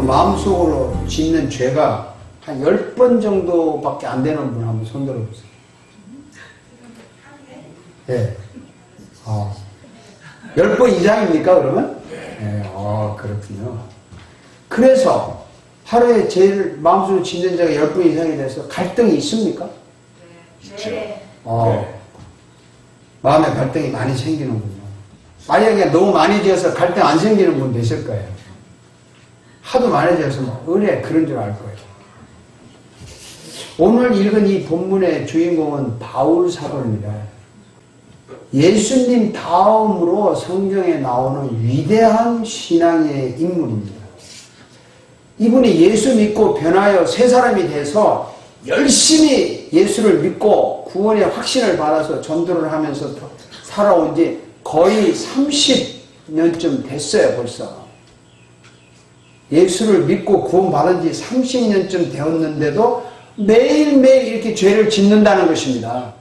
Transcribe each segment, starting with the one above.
마음속으로 짓는 죄가 한 10번 정도밖에 안 되는 분 한번 손 들어보세요. 예. 10번 이상입니까, 그러면? 예. 그렇군요. 그래서 하루에 제일 마음속으로 짓는 죄가 10번 이상이 돼서 갈등이 있습니까? 네. 마음에 갈등이 많이 생기는군요. 만약에 너무 많이 지어서 갈등 안 생기는 분도 있을 거예요. 하도 많이 지어서 은혜 그런 줄 알 거예요. 오늘 읽은 이 본문의 주인공은 바울 사도입니다. 예수님 다음으로 성경에 나오는 위대한 신앙의 인물입니다. 이분이 예수 믿고 변하여 새 사람이 돼서 열심히 예수를 믿고 구원의 확신을 받아서 전도를 하면서 살아온 지 거의 30년쯤 됐어요, 벌써. 예수를 믿고 구원받은 지 30년쯤 되었는데도 매일매일 이렇게 죄를 짓는다는 것입니다.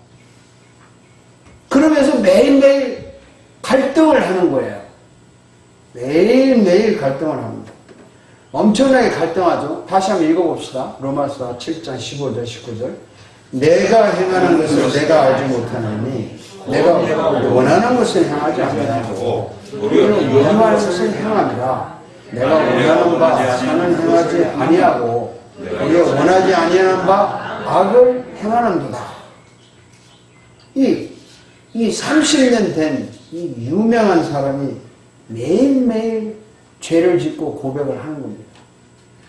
그러면서 매일매일 갈등을 하는 거예요. 매일매일 갈등을 합니다. 엄청나게 갈등하죠. 다시 한번 읽어봅시다. 로마서 7장 15절 19절. 내가 행하는 것을 내가 알지 못하노니 내가 원하는 것을 행하지 아니하고 오히려 원하는 것을 행함이라. 내가 원하는 바 선은 행하지 아니하고 오히려 원하지 아니하는 바 악을 행하는도다. 이 30년 된 이 유명한 사람이 매일매일 죄를 짓고 고백을 하는 겁니다.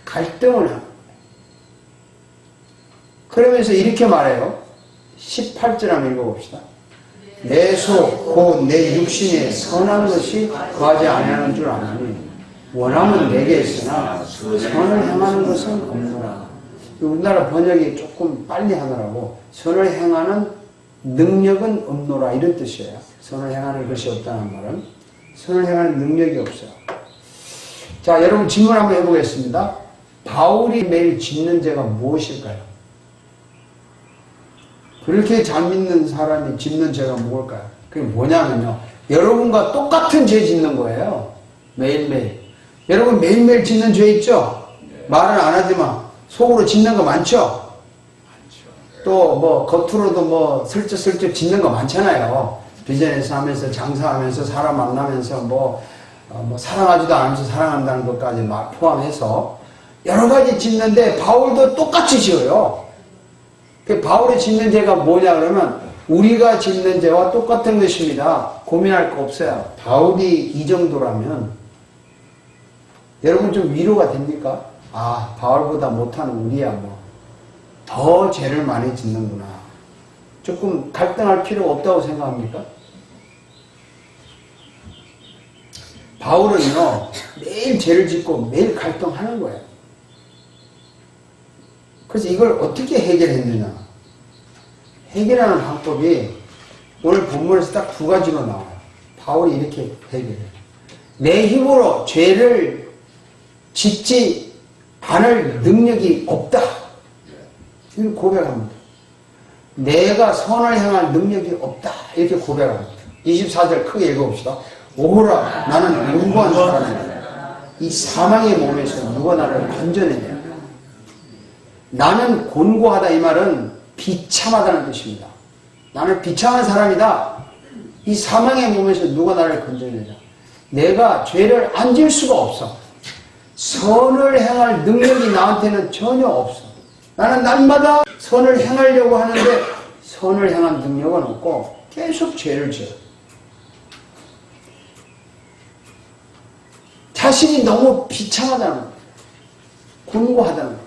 갈등을 하는 겁니다. 그러면서 이렇게 말해요. 18절 한번 읽어봅시다. 내 속 곧 내 육신에 선한 것이 구하지 아니하는 줄 아나니 원함은 내게 있으나 선을 행하는 것은 없노라. 우리나라 번역이 조금 빨리 하느라고 선을 행하는 능력은 없노라 이런 뜻이에요. 선을 행하는 것이 없다는 말은 선을 행하는 능력이 없어요. 자, 여러분 질문 한번 해보겠습니다. 바울이 매일 짓는 죄가 무엇일까요? 그렇게 잘 믿는 사람이 짓는 죄가 무엇일까요? 그게 뭐냐면요, 여러분과 똑같은 죄 짓는 거예요. 매일매일. 여러분 매일매일 짓는 죄 있죠? 말은 안 하지만 속으로 짓는 거 많죠? 또 뭐 겉으로도 뭐 슬쩍슬쩍 짓는 거 많잖아요. 비즈니스 하면서 장사하면서 사람 만나면서 뭐 사랑하지도 않으면서 사랑한다는 것까지 막 포함해서 여러 가지 짓는데 바울도 똑같이 지어요. 그 바울이 짓는 죄가 뭐냐 그러면 우리가 짓는 죄와 똑같은 것입니다. 고민할 거 없어요. 바울이 이 정도라면 여러분 좀 위로가 됩니까? 아, 바울보다 못하는 우리야 뭐 더 죄를 많이 짓는구나. 조금 갈등할 필요가 없다고 생각합니까? 바울은요 매일 죄를 짓고 매일 갈등하는 거예요. 그래서 이걸 어떻게 해결했느냐. 해결하는 방법이 오늘 본문에서 딱 두 가지로 나와요. 바울이 이렇게 해결해요. 내 힘으로 죄를 짓지 않을 능력이 없다. 이렇게 고백합니다. 내가 선을 향할 능력이 없다. 이렇게 고백합니다. 24절 크게 읽어봅시다. 오호라 나는 곤고한 사람이다. 이 사망의 몸에서 누가 나를 건져내냐. 나는 곤고하다 이 말은 비참하다는 뜻입니다. 나는 비참한 사람이다. 이 사망의 몸에서 누가 나를 건져내냐. 내가 죄를 안 지을 수가 없어. 선을 행할 능력이 나한테는 전혀 없어. 나는 날마다 선을 행하려고 하는데 선을 행할 능력은 없고 계속 죄를 지어. 자신이 너무 비참하다는 거예요. 곤고하다는 거예요.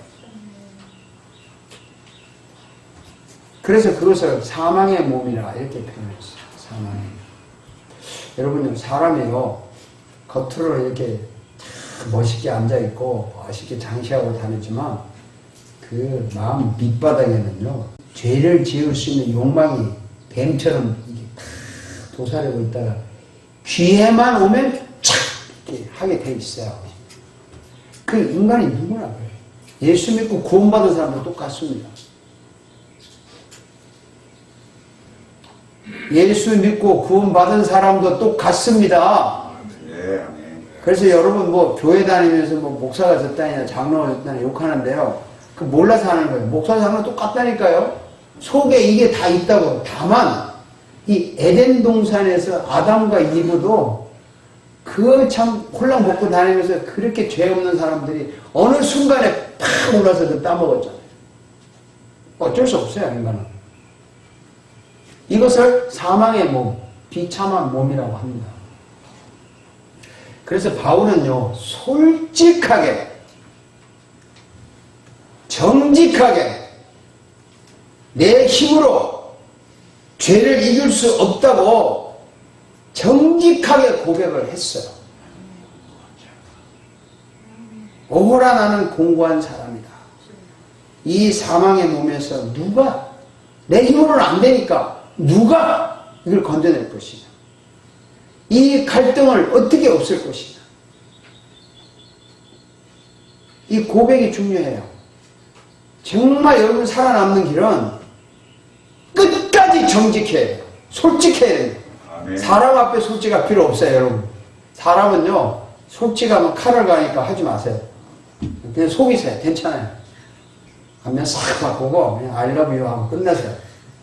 그래서 그것을 사망의 몸이라 이렇게 표현했어요. 사망의 몸. 여러분요, 사람이요, 겉으로 이렇게 멋있게 앉아있고 멋있게 장시하고 다니지만 그 마음 밑바닥에는요 죄를 지을 수 있는 욕망이 뱀처럼 이게 탁 도사리고 있다가 기회만 오면 착 이렇게 하게 돼 있어요. 그 인간이 누구나 그래요. 예수 믿고 구원받은 사람도 똑같습니다. 예수 믿고 구원받은 사람도 똑같습니다. 그래서 여러분 뭐 교회 다니면서 뭐 목사가 졌다냐 장로가 졌다냐 욕하는데요. 그 몰라서 하는 거예요. 목사 장로 똑같다니까요. 속에 이게 다 있다고. 다만 이 에덴 동산에서 아담과 이브도 그 참 홀랑 먹고 다니면서 그렇게 죄 없는 사람들이 어느 순간에 팍 올라서 그 따먹었잖아요. 어쩔 수 없어요, 인간은. 이것을 사망의 몸, 비참한 몸이라고 합니다. 그래서 바울은요, 솔직하게, 정직하게, 내 힘으로 죄를 이길 수 없다고 정직하게 고백을 했어요. 오호라 나는 공고한 사람이다. 이 사망의 몸에서 누가, 내 힘으로는 안 되니까 누가 이걸 건져낼 것이냐. 이 갈등을 어떻게 없앨 것이냐. 이 고백이 중요해요. 정말 여러분 살아남는 길은 끝까지 정직해야 돼요. 솔직해야 돼요. 사람 앞에 솔직할 필요 없어요, 여러분. 사람은요, 솔직하면 칼을 가니까 하지 마세요. 그냥 속이세요. 괜찮아요. 하면 싹 바꾸고 그냥 I love you 하고 끝내세요.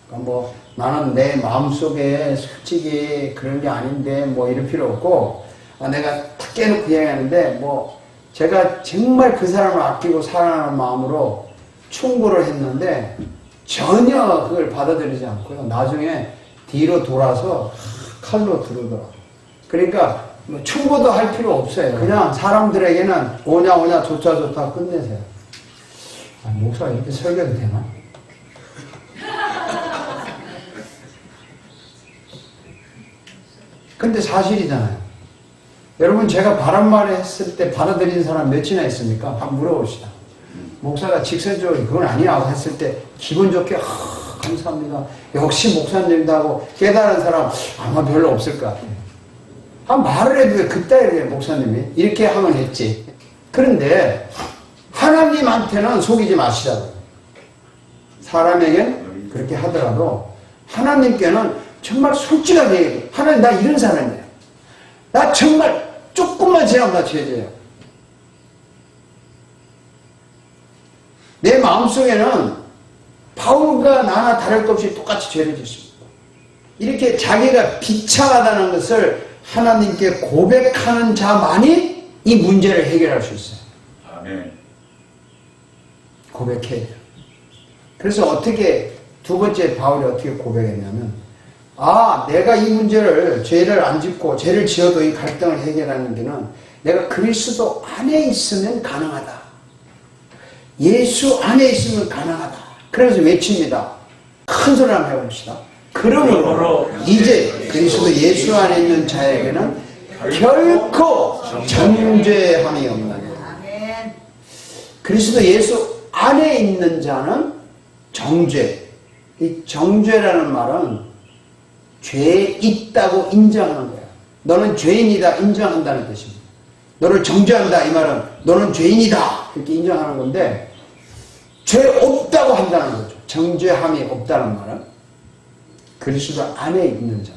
그러니까 뭐 나는 내 마음속에 솔직히 그런 게 아닌데 뭐 이럴 필요 없고, 내가 탁 깨놓고 이야기하는데 뭐 제가 정말 그 사람을 아끼고 사랑하는 마음으로 충고를 했는데 전혀 그걸 받아들이지 않고요. 나중에 뒤로 돌아서 칼로 들어오더라고요. 그러니까 뭐 충고도 할 필요 없어요. 그냥 사람들에게는 오냐 좋다 끝내세요. 목사가 이렇게 설교도 되나? 근데 사실이잖아요. 여러분 제가 바른 말 했을 때 받아들인 사람 몇이나 있습니까? 한번 물어봅시다. 목사가 직설적으로 그건 아니야 하고 했을 때 기분 좋게 감사합니다. 역시 목사님도 하고 깨달은 사람 아마 별로 없을 것 같아요. 말을 해도 왜 그따위로 해 목사님이 이렇게 하면 했지. 그런데 하나님한테는 속이지 마시라고. 사람에겐 그렇게 하더라도 하나님께는 정말 솔직하게 얘기해요. 하나님 나 이런 사람이에요. 나 정말 조금만 지나면 나 죄져요. 내 마음속에는 바울과 나나 다를 것 없이 똑같이 죄를 짓습니다. 이렇게 자기가 비참하다는 것을 하나님께 고백하는 자만이 이 문제를 해결할 수 있어요. 아멘. 고백해야 돼요. 그래서 어떻게 두 번째 바울이 어떻게 고백했냐면 내가 이 문제를 죄를 안 짓고 죄를 지어도 이 갈등을 해결하는 데는 내가 그리스도 안에 있으면 가능하다. 예수 안에 있으면 가능하다. 그래서 외칩니다. 큰 소리 한번 해봅시다. 그러므로 이제 그리스도 예수 안에 있는 자에게는 결코 정죄함이 없나니. 그리스도 예수 안에 있는 자는 정죄. 이 정죄라는 말은 죄에 있다고 인정하는 거야. 너는 죄인이다 인정한다는 뜻입니다. 너를 정죄한다 이 말은 너는 죄인이다 이렇게 인정하는 건데 죄 없다고 한다는 거죠. 정죄함이 없다는 말은 그리스도 안에 있는 자.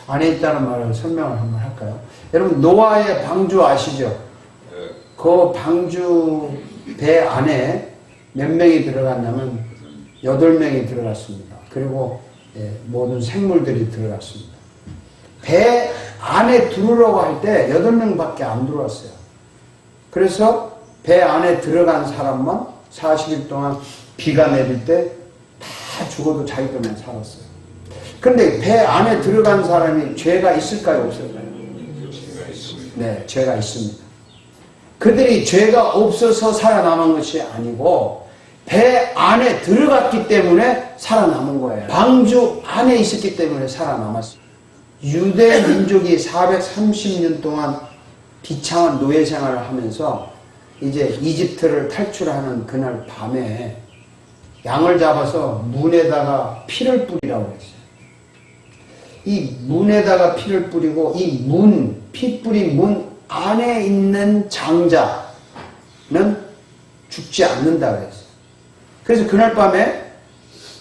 안에 있다는 말을 설명을 한번 할까요? 여러분 노아의 방주 아시죠? 그 방주 배 안에 몇 명이 들어갔냐면 8명이 들어갔습니다. 그리고 모든 생물들이 들어갔습니다. 배 안에 들어오라고 할 때 8명밖에 안 들어왔어요. 그래서 배 안에 들어간 사람만 40일 동안 비가 내릴 때 다 죽어도 자기들만 살았어요. 그런데 배 안에 들어간 사람이 죄가 있을까요? 없을까요? 네, 죄가 있습니다. 그들이 죄가 없어서 살아남은 것이 아니고 배 안에 들어갔기 때문에 살아남은 거예요. 방주 안에 있었기 때문에 살아남았어요. 유대 민족이 430년 동안 비참한 노예 생활을 하면서 이제 이집트를 탈출하는 그날 밤에 양을 잡아서 문에다가 피를 뿌리라고 했어요. 이 문에다가 피를 뿌리고 이 피 뿌린 문 안에 있는 장자는 죽지 않는다고 했어요. 그래서 그날 밤에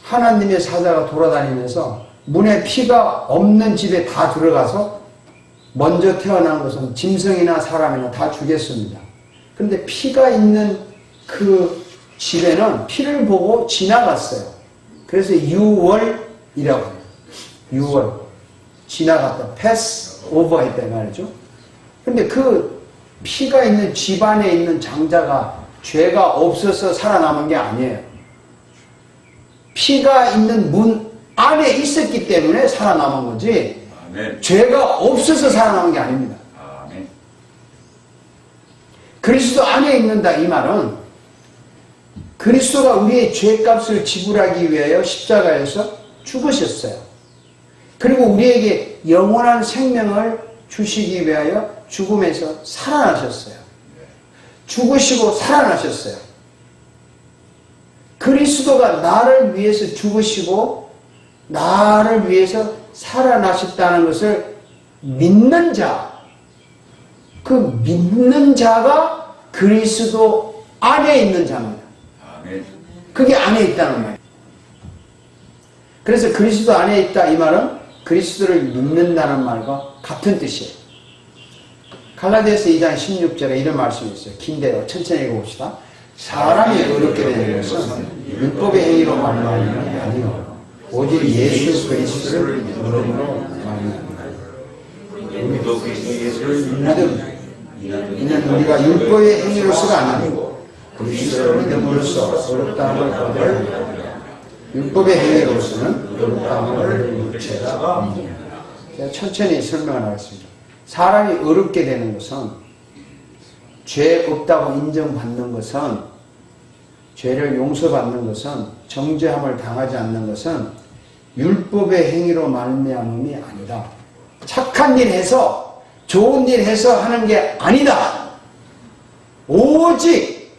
하나님의 사자가 돌아다니면서 문에 피가 없는 집에 다 들어가서 먼저 태어난 것은 짐승이나 사람이나 다 죽였습니다. 그런데 피가 있는 그 집에는 피를 보고 지나갔어요. 그래서 유월이라고 해요. 유월. 지나갔다. 패스 오버 했다 말이죠. 근데 그 피가 있는 집안에 있는 장자가 죄가 없어서 살아남은 게 아니에요. 피가 있는 문 안에 있었기 때문에 살아남은 거지. 아멘. 죄가 없어서 살아남은 게 아닙니다. 아멘. 그리스도 안에 있는다 이 말은 그리스도가 우리의 죄값을 지불하기 위하여 십자가에서 죽으셨어요. 그리고 우리에게 영원한 생명을 주시기 위하여 죽음에서 살아나셨어요. 죽으시고 살아나셨어요. 그리스도가 나를 위해서 죽으시고 나를 위해서 살아나셨다는 것을 믿는 자, 그 믿는 자가 그리스도 안에 있는 자입니다. 아멘. 그게 안에 있다는 말이에요. 그래서 그리스도 안에 있다 이 말은 그리스도를 믿는다는 말과 같은 뜻이에요. 갈라디아서 2장 16절에 이런 말씀이 있어요. 긴데요. 천천히 읽어봅시다. 사람이 어렵게 되는 것은 율법의 행위로 말미암는 게 아니요 오직 예수 그리스도를 믿음으로 말미암는 우리도 그리스도 예수를 이는 우리가 율법의 행위로서가 아니고 그리스도를 믿음으로써 어렵다함을 얻을 율법의 행위로서는 어렵다함을 얻을 육체가 아닙니다. 제가 천천히 설명을 하겠습니다. 사람이 어렵게 되는 것은 죄 없다고 인정받는 것은 죄를 용서받는 것은 정죄함을 당하지 않는 것은 율법의 행위로 말미암음이 아니다. 착한 일 해서 좋은 일 해서 하는 게 아니다. 오직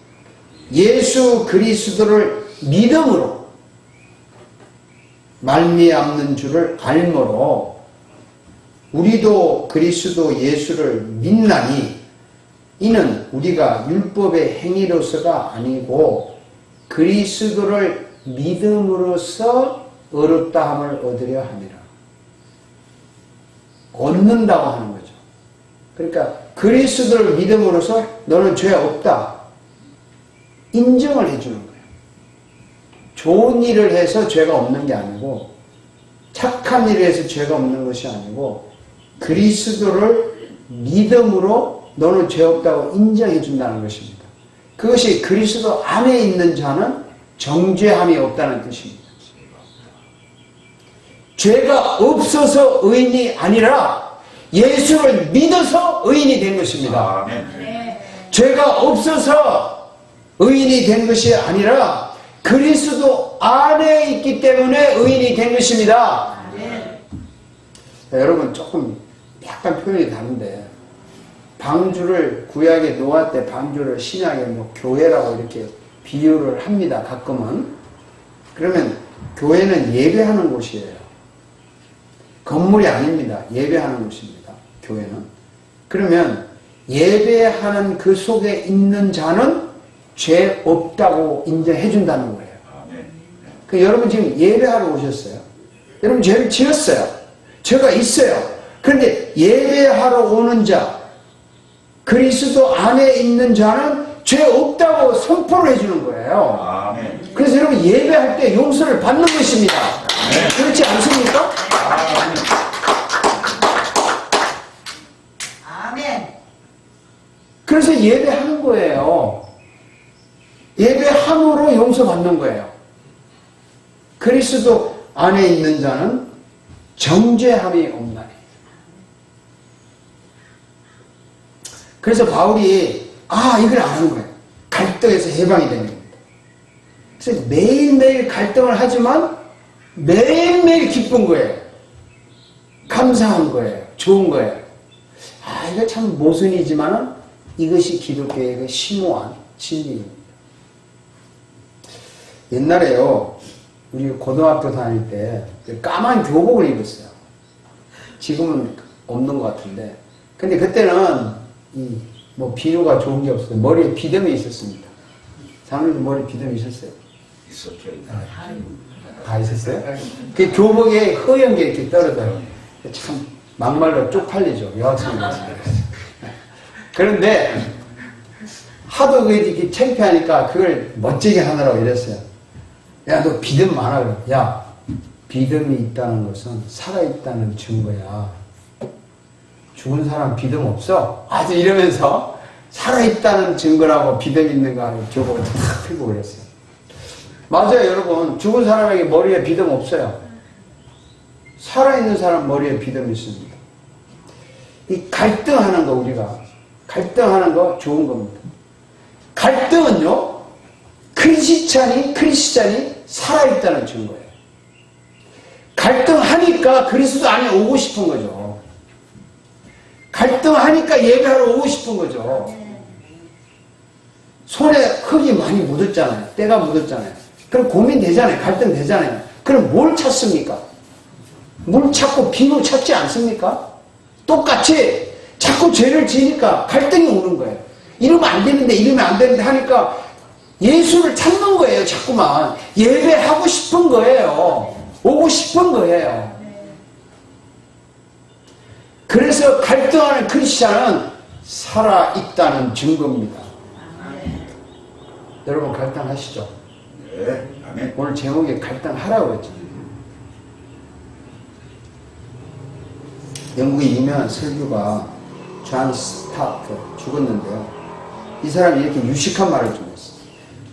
예수 그리스도를 믿음으로 말미암는 줄을 알므로 우리도 그리스도 예수를 믿나니 이는 우리가 율법의 행위로서가 아니고 그리스도를 믿음으로써 어렵다함을 얻으려 함이라. 얻는다고 하는 거죠. 그러니까 그리스도를 믿음으로써 너는 죄 없다. 인정을 해주는 거예요. 좋은 일을 해서 죄가 없는 게 아니고 착한 일을 해서 죄가 없는 것이 아니고 그리스도를 믿음으로 너는 죄 없다고 인정해 준다는 것입니다. 그것이 그리스도 안에 있는 자는 정죄함이 없다는 뜻입니다. 죄가 없어서 의인이 아니라 예수를 믿어서 의인이 된 것입니다. 아멘. 죄가 없어서 의인이 된 것이 아니라 그리스도 안에 있기 때문에 의인이 된 것입니다. 여러분 조금 약간 표현이 다른데 방주를 구약의 노아 때 방주를 신약의 뭐 교회라고 이렇게 비유를 합니다. 가끔은. 그러면 교회는 예배하는 곳이에요. 건물이 아닙니다. 예배하는 곳입니다. 교회는. 그러면 예배하는 그 속에 있는 자는 죄 없다고 인정해 준다는 거예요. 그 여러분 지금 예배하러 오셨어요. 여러분 죄를 지었어요. 죄가 있어요. 그런데 예배하러 오는 자, 그리스도 안에 있는 자는 죄 없다고 선포를 해주는 거예요. 아멘. 그래서 여러분 예배할 때 용서를 받는 것입니다. 그렇지 않습니까? 아멘. 그래서 예배하는 거예요. 예배함으로 용서받는 거예요. 그리스도 안에 있는 자는 정죄함이 없나니. 그래서 바울이 이걸 아는 거예요. 갈등에서 해방이 되는 겁니다. 그래서 매일매일 갈등을 하지만 매일매일 기쁜 거예요. 감사한 거예요. 좋은 거예요. 이거 참 모순이지만 이것이 기독교의 그 심오한 진리입니다. 옛날에요, 우리 고등학교 다닐 때 까만 교복을 입었어요. 지금은 없는 것 같은데. 근데 그때는 뭐 비누가 좋은 게 없어요. 머리에 비듬이 있었습니다. 장로님 머리에 비듬이 있었어요? 있었죠. 다 있었어요? 그 교복에 허연 게 이렇게 떨어져요. 참 막말로 쪽팔리죠. 여학생이라서. 그런데 하도 그게 창피하니까 그걸 멋지게 하느라고 이랬어요. 야, 너 비듬 많아. 그래. 야, 비듬이 있다는 것은 살아있다는 증거야. 죽은 사람 비듬 없어? 아주 이러면서 살아있다는 증거라고 비듬 있는 거 교복을 탁 펴고 그랬어요. 맞아요, 여러분. 죽은 사람에게 머리에 비듬 없어요. 살아있는 사람 머리에 비듬이 있습니다. 이 갈등하는 거, 우리가. 갈등하는 거 좋은 겁니다. 갈등은요, 크리스찬이 살아있다는 증거예요. 갈등하니까 그리스도 안에 오고 싶은 거죠. 갈등하니까 예배하러 오고 싶은 거죠. 손에 흙이 많이 묻었잖아요. 때가 묻었잖아요. 그럼 고민되잖아요. 갈등되잖아요. 그럼 뭘 찾습니까? 물 찾고 비누 찾지 않습니까? 똑같이 자꾸 죄를 지으니까 갈등이 오는 거예요. 이러면 안 되는데 이러면 안 되는데 하니까 예수를 찾는 거예요. 자꾸만 예배하고 싶은 거예요. 오고 싶은 거예요. 그래서 갈등하는 크리스찬은 살아있다는 증거입니다. 여러분 갈등하시죠? 네. 아멘. 오늘 제목이 갈등하라고 했죠. 영국의 유명한 설교가 존 스타트 죽었는데요. 이 사람이 이렇게 유식한 말을 좀 했어요.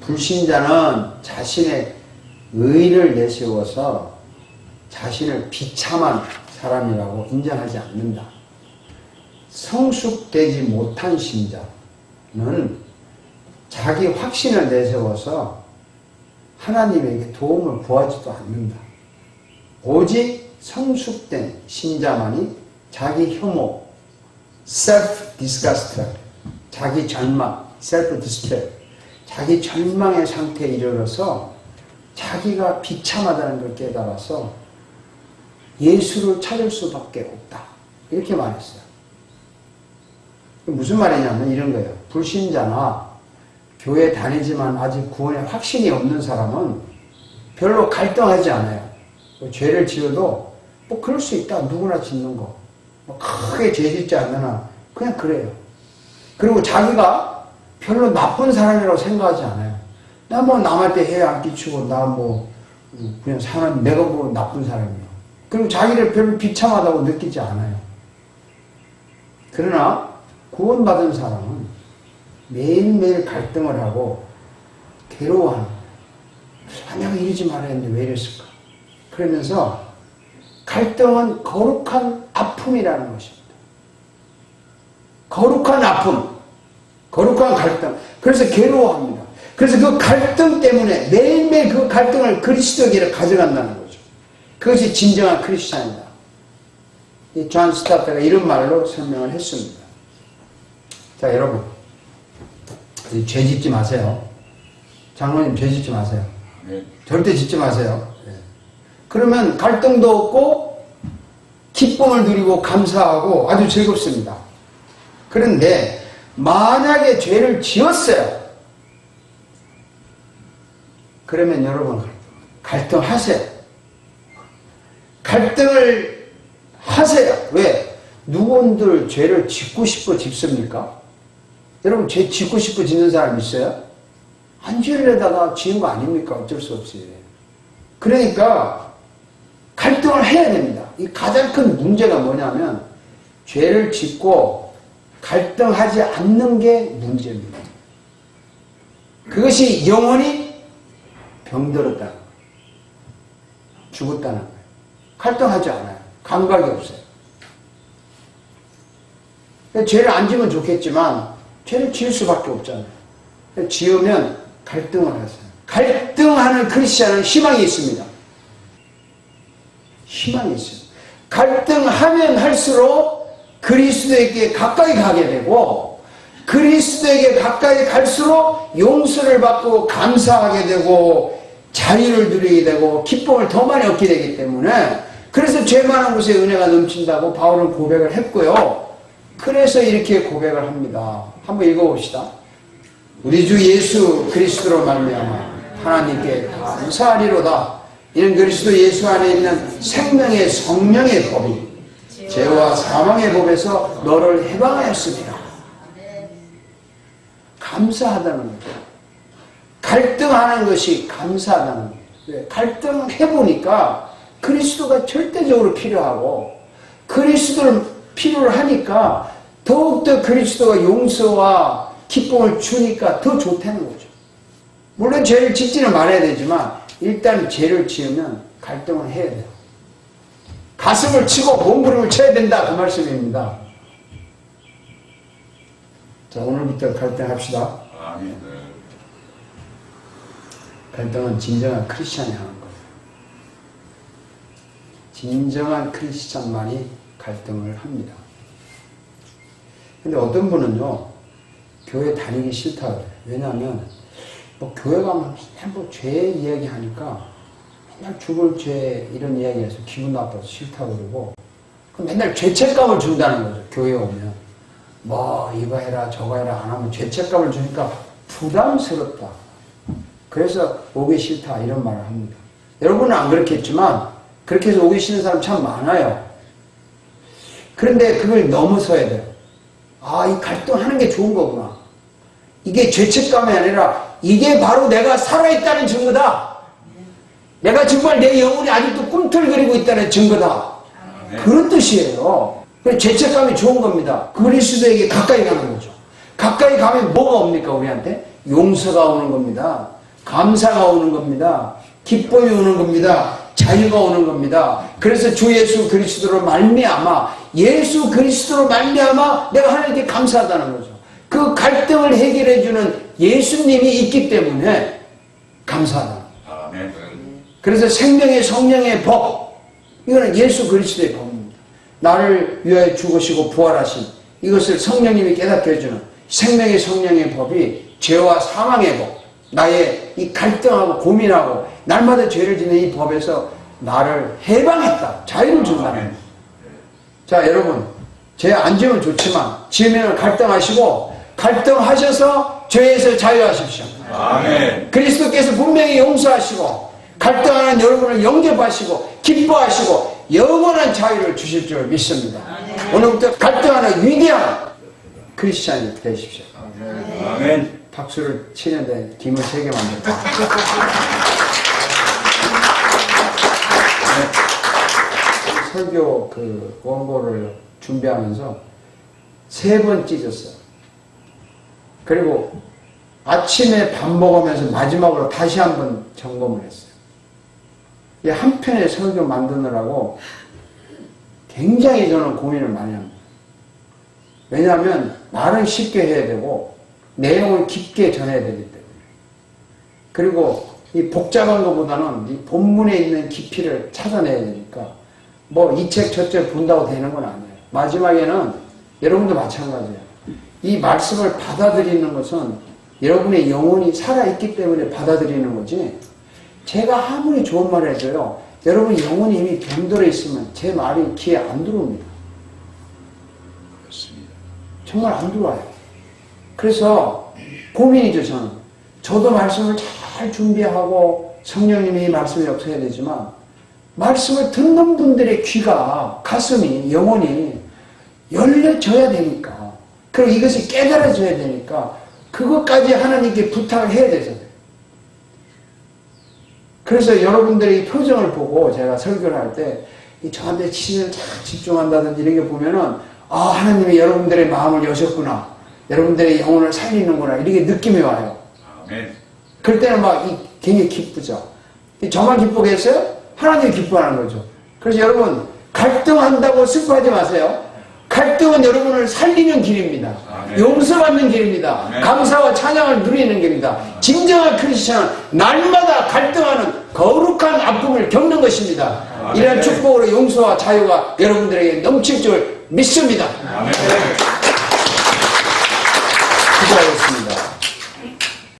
불신자는 자신의 의를 내세워서 자신을 비참한 사람이라고 인정하지 않는다. 성숙되지 못한 신자는 자기 확신을 내세워서 하나님에게 도움을 구하지도 않는다. 오직 성숙된 신자만이 자기 혐오, self-disgust, 자기 절망, self-despair, 자기 절망의 상태에 이르러서 자기가 비참하다는 걸 깨달아서 예수를 찾을 수밖에 없다. 이렇게 말했어요. 무슨 말이냐면 이런 거예요. 불신자나 교회 다니지만 아직 구원에 확신이 없는 사람은 별로 갈등하지 않아요. 죄를 지어도 뭐 그럴 수 있다. 누구나 짓는 거. 뭐 크게 죄 짓지 않으나 그냥 그래요. 그리고 자기가 별로 나쁜 사람이라고 생각하지 않아요. 나 뭐 남한테 해 안 끼치고 나 뭐 그냥 사람 내가 뭐 나쁜 사람이야. 그리고 자기를 별로 비참하다고 느끼지 않아요. 그러나 구원받은 사람은 매일매일 갈등을 하고 괴로워하는 거예요. 아, 내가 이러지 말아야 했는데 왜 이랬을까? 그러면서 갈등은 거룩한 아픔이라는 것입니다. 거룩한 아픔, 거룩한 갈등. 그래서 괴로워합니다. 그래서 그 갈등 때문에 매일매일 그 갈등을 그리스도에게 가져간다는 거죠. 그것이 진정한 크리스찬이다. 이 존 스타트가 이런 말로 설명을 했습니다. 자, 여러분, 죄 짓지 마세요. 장로님, 죄 짓지 마세요. 네. 절대 짓지 마세요. 그러면 갈등도 없고 기쁨을 누리고 감사하고 아주 즐겁습니다. 그런데 만약에 죄를 지었어요. 그러면 여러분 갈등하세요. 갈등을 하세요. 왜? 누군들 죄를 짓고 싶어 짓습니까? 여러분 죄 짓고 싶어 짓는 사람 있어요? 안 지으려다가 지은 거 아닙니까? 어쩔 수 없이. 그러니까 갈등을 해야 됩니다. 이 가장 큰 문제가 뭐냐면 죄를 짓고 갈등하지 않는 게 문제입니다. 그것이 영원히 병들었다. 죽었다는 거예요. 갈등하지 않아요. 감각이 없어요. 죄를 안 지으면 좋겠지만 죄를 지을 수밖에 없잖아요. 지으면 갈등을 하세요. 갈등하는 크리스찬은 희망이 있습니다. 희망이 있어요. 갈등하면 할수록 그리스도에게 가까이 가게 되고 그리스도에게 가까이 갈수록 용서를 받고 감사하게 되고 자유를 누리게 되고 기쁨을 더 많이 얻게 되기 때문에 그래서 죄 많은 곳에 은혜가 넘친다고 바울은 고백을 했고요. 그래서 이렇게 고백을 합니다. 한번 읽어봅시다. 우리 주 예수 그리스도로 말미암아 하나님께 감사하리로다. 이는 그리스도 예수 안에 있는 생명의 성령의 법이 죄와 사망의 법에서 너를 해방하였습니다. 감사하다는 거죠. 갈등하는 것이 감사하다는 거예요. 갈등해보니까 그리스도가 절대적으로 필요하고 그리스도를 필요로 하니까 더욱더 그리스도가 용서와 기쁨을 주니까 더 좋다는 거죠. 물론 죄를 짓지는 말아야 되지만 일단 죄를 지으면 갈등을 해야 돼요. 가슴을 치고 몸부림을 쳐야 된다 그 말씀입니다. 자, 오늘부터 갈등합시다. 아멘. 갈등은 진정한 크리스찬이 하는 거예요. 진정한 크리스찬만이 갈등을 합니다. 근데 어떤 분은요, 교회 다니기 싫다 그래요. 왜냐하면, 뭐, 교회 가면 맨날 뭐, 죄 이야기 하니까, 맨날 죽을 죄, 이런 이야기해서 기분 나빠서 싫다 그러고, 맨날 죄책감을 준다는 거죠, 교회에 오면. 뭐, 이거 해라, 저거 해라, 안 하면 죄책감을 주니까 부담스럽다. 그래서 오기 싫다, 이런 말을 합니다. 여러분은 안 그렇겠지만, 그렇게 해서 오기 싫은 사람 참 많아요. 그런데 그걸 넘어서야 돼요. 아, 이 갈등하는 게 좋은 거구나. 이게 죄책감이 아니라 이게 바로 내가 살아있다는 증거다. 내가 정말 내 영혼이 아직도 꿈틀거리고 있다는 증거다. 그런 뜻이에요. 죄책감이 좋은 겁니다. 그리스도에게 가까이 가는 거죠. 가까이 가면 뭐가 옵니까 우리한테? 용서가 오는 겁니다. 감사가 오는 겁니다. 기쁨이 오는 겁니다. 자유가 오는 겁니다. 그래서 주 예수 그리스도로 말미암아 예수 그리스도로 말미암아 내가 하나님께 감사하다는 거죠. 그 갈등을 해결해 주는 예수님이 있기 때문에 감사하다. 아멘. 그래서 생명의 성령의 법, 이거는 예수 그리스도의 법입니다. 나를 위하여 죽으시고 부활하신 이것을 성령님이 깨닫게 해주는 생명의 성령의 법이 죄와 사망의 법, 나의 이 갈등하고 고민하고 날마다 죄를 짓는 이 법에서 나를 해방했다. 자유를 준다는 거예요. 자, 여러분, 죄 안 지으면 좋지만 지으면 갈등하시고 갈등하셔서 죄에서 자유하십시오. 아멘. 그리스도께서 분명히 용서하시고 갈등하는 여러분을 영접하시고 기뻐하시고 영원한 자유를 주실 줄 믿습니다. 오늘부터 갈등하는 위대한 크리스찬이 되십시오. 아멘. 박수를 치는데 김을 3개 만들다. 설교 그 원고를 준비하면서 3번 찢었어요. 그리고 아침에 밥 먹으면서 마지막으로 다시 한번 점검을 했어요. 이 한 편의 설교 만드느라고 굉장히 저는 고민을 많이 합니다. 왜냐하면 말은 쉽게 해야 되고 내용을 깊게 전해야 되기 때문에. 그리고 이 복잡한 것보다는 이 본문에 있는 깊이를 찾아내야 되니까 뭐 이 책 저 책 본다고 되는 건 아니에요. 마지막에는 여러분도 마찬가지예요. 이 말씀을 받아들이는 것은 여러분의 영혼이 살아있기 때문에 받아들이는 거지, 제가 아무리 좋은 말을 해도요, 여러분 영혼이 이미 병들어 있으면 제 말이 귀에 안 들어옵니다. 그렇습니다. 정말 안 들어와요. 그래서 고민이죠, 저는. 저도 말씀을 잘 준비하고 성령님이 말씀을 역사해야 되지만 말씀을 듣는 분들의 귀가, 가슴이, 영혼이 열려져야 되니까, 그리고 이것이 깨달아져야 되니까 그것까지 하나님께 부탁을 해야 되잖아요. 그래서 여러분들의 이 표정을 보고 제가 설교를 할 때 저한테 치는 잘 집중한다든지 이런 게 보면은, 아, 하나님이 여러분들의 마음을 여셨구나, 여러분들의 영혼을 살리는구나, 이렇게 느낌이 와요. 아멘. 그럴 때는 막 굉장히 기쁘죠. 저만 기쁘겠어요? 하나님이 기뻐하는 거죠. 그래서 여러분, 갈등한다고 슬퍼하지 마세요. 갈등은 여러분을 살리는 길입니다. 아멘. 용서받는 길입니다. 아멘. 감사와 찬양을 누리는 길입니다. 진정한 크리스천은 날마다 갈등하는 거룩한 아픔을 겪는 것입니다. 아멘. 이러한 축복으로 용서와 자유가 여러분들에게 넘칠 줄 믿습니다. 아멘. 기도하겠습니다.